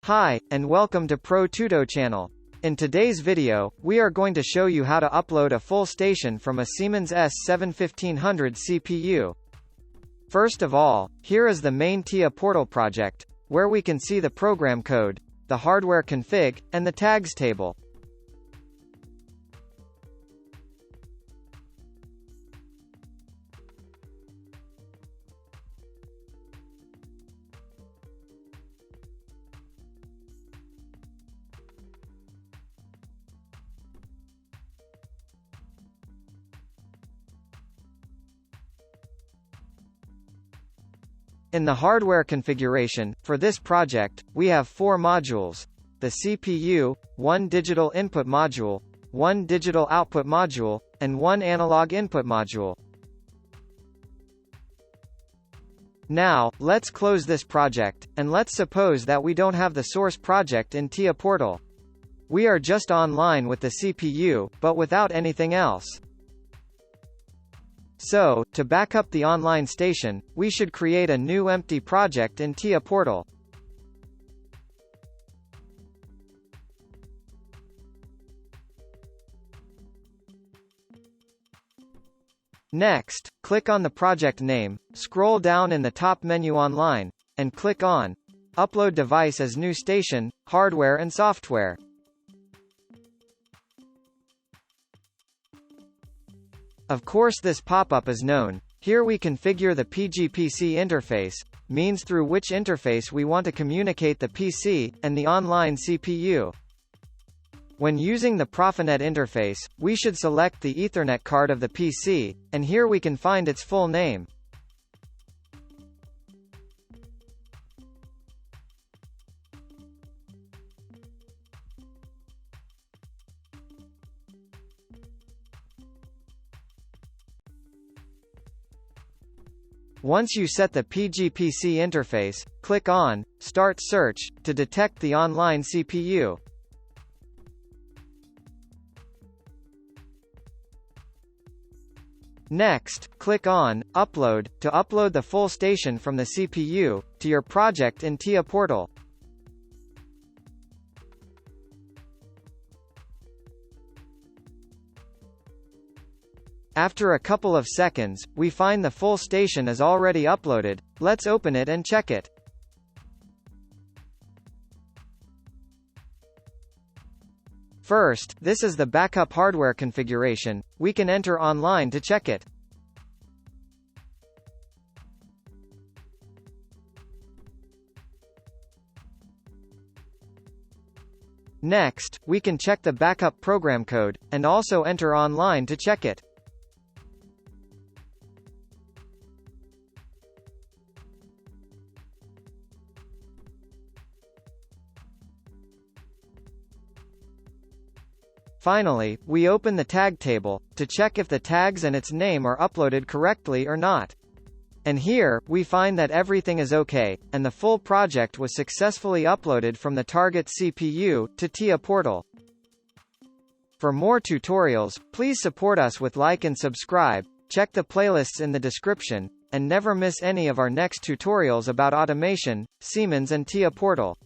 Hi, and welcome to Pro Tuto channel. In today's video, we are going to show you how to upload a full station from a Siemens S7-1500 CPU. First of all, here is the main Tia portal project, where we can see the program code, the hardware config, and the tags table. In the hardware configuration, for this project, we have 4 modules: the CPU, 1 digital input module, 1 digital output module, and 1 analog input module. Now, let's close this project, and let's suppose that we don't have the source project in Tia portal. We are just online with the CPU, but without anything else. So, to back up the online station, we should create a new empty project in Tia portal. Next, click on the project name, scroll down in the top menu online, and click on Upload Device as New Station, Hardware and Software. Of course, this pop-up is known. Here we configure the PGPC interface, means through which interface we want to communicate the PC, and the online CPU. When using the Profinet interface, we should select the Ethernet card of the PC, and here we can find its full name. Once you set the PGPC interface, click on Start Search to detect the online CPU. Next, click on Upload to upload the full station from the CPU to your project in Tia portal. After a couple of seconds, we find the full station is already uploaded. Let's open it and check it. First, this is the backup hardware configuration. We can enter online to check it. Next, we can check the backup program code, and also enter online to check it. Finally, we open the tag table, to check if the tags and its name are uploaded correctly or not. And here, we find that everything is okay, and the full project was successfully uploaded from the target CPU to Tia portal. For more tutorials, please support us with like and subscribe, check the playlists in the description, and never miss any of our next tutorials about automation, Siemens and Tia portal.